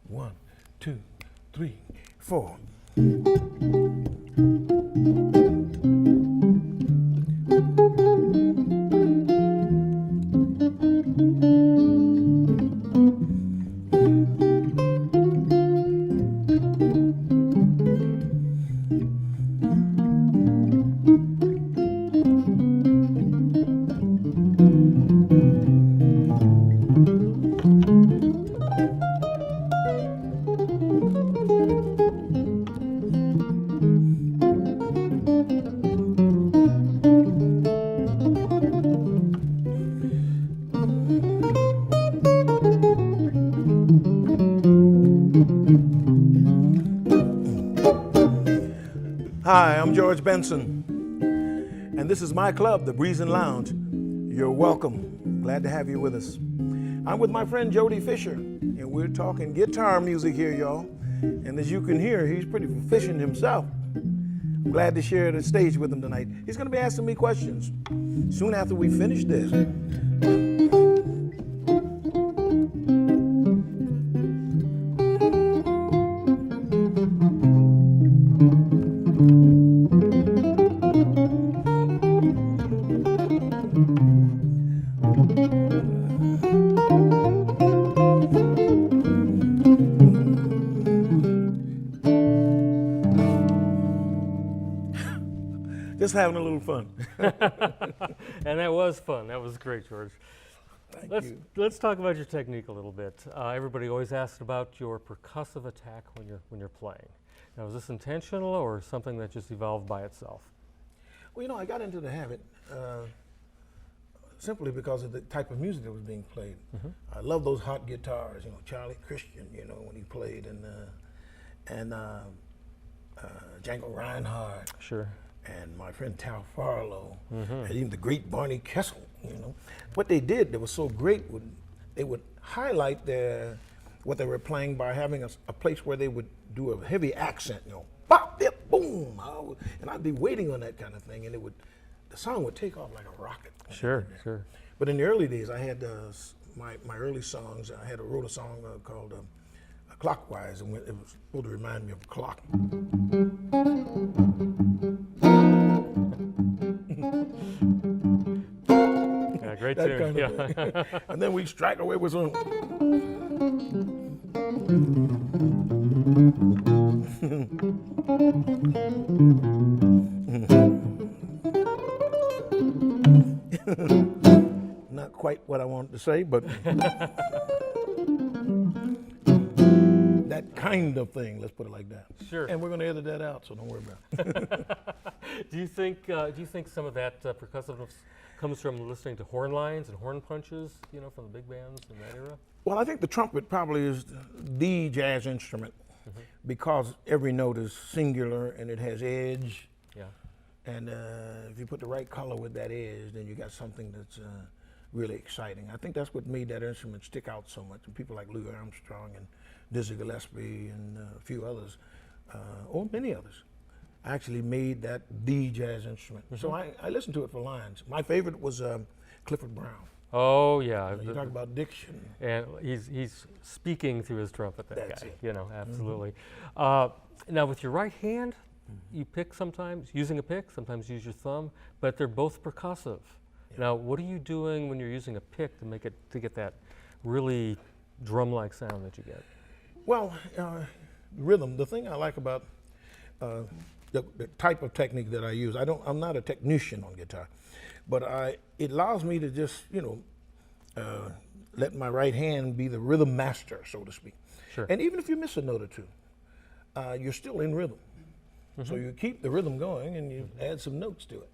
1, 2, 3, 4. Hi, I'm George Benson, and this is my club, the Breezin Lounge. You're welcome. Glad to have you with us. I'm with my friend Jody Fisher, and we're talking guitar music here, y'all. And as you can hear, he's pretty proficient himself. I'm glad to share the stage with him tonight. He's going to be asking me questions soon after we finish this. Just having a little fun. And that was fun. That was great, George. Thank you. Let's talk about your technique a little bit. Everybody always asks about your percussive attack when you're playing. Now, is this intentional or something that just evolved by itself? Well, you know, I got into the habit simply because of the type of music that was being played. Mm-hmm. I love those hot guitars, you know, Charlie Christian, you know, when he played, and Django Reinhardt. Sure. And my friend Tal Farlow, Mm-hmm. and even the great Barney Kessel, you know. What they did that was so great, they would highlight what they were playing by having a place where they would do a heavy accent, you know, bop, dip, boom, and I'd be waiting on that kind of thing, and the song would take off like a rocket. Sure, sure. But in the early days, I had my early songs. I wrote a song called Clockwise, and it was supposed to remind me of a clock. Yeah, great That tune. kind of Yeah. thing. And then we strike away with some. Not quite what I wanted to say, but that kind of thing, let's put it like that. Sure. And we're going to edit that out, so don't worry about it. Do you think some of that percussiveness comes from listening to horn lines and horn punches, you know, from the big bands in that era? Well, I think the trumpet probably is the jazz instrument because every note is singular and it has edge. Yeah. And if you put the right color with that edge, then you got something that's really exciting. I think that's what made that instrument stick out so much. And people like Louis Armstrong and Dizzy Gillespie and a few others, or many others, actually made that the jazz instrument. So I listened to it for lines. My favorite was Clifford Brown. Oh yeah. You talk about diction. And he's speaking through his trumpet, that That's guy. it. You know, absolutely. Now with your right hand, you pick sometimes, using a pick, sometimes use your thumb, but they're both percussive. Yeah. Now, what are you doing when you're using a pick to get that really drum-like sound that you get? Well, rhythm, the thing I like about the type of technique that I use, I'm not a technician on guitar, but it allows me to just, you know, let my right hand be the rhythm master, so to speak. Sure. And even if you miss a note or two, you're still in rhythm. So you keep the rhythm going and you add some notes to it.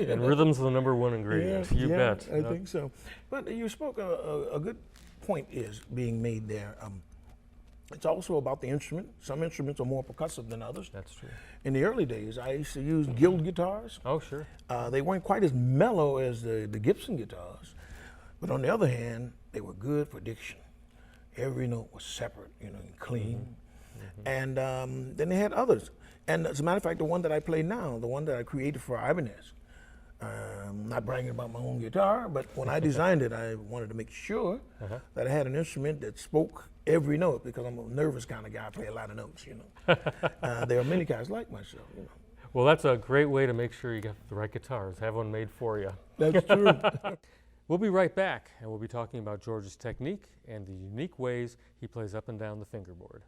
And rhythm's the number one ingredient, you bet. I think so. But you spoke a good point is being made there. It's also about the instrument. Some instruments are more percussive than others. That's true. In the early days, I used to use Guild guitars. Oh, sure. They weren't quite as mellow as the Gibson guitars, but on the other hand, they were good for diction. Every note was separate, you know, and clean. And then they had others. And as a matter of fact, the one that I play now, the one that I created for Ibanez, I'm not bragging about my own guitar, but when I designed it, I wanted to make sure that I had an instrument that spoke every note, because I'm a nervous kind of guy. I play a lot of notes, you know. There are many guys like myself, you know. Well, that's a great way to make sure you get the right guitars. Have one made for you. That's true. We'll be right back, and we'll be talking about George's technique and the unique ways he plays up and down the fingerboard.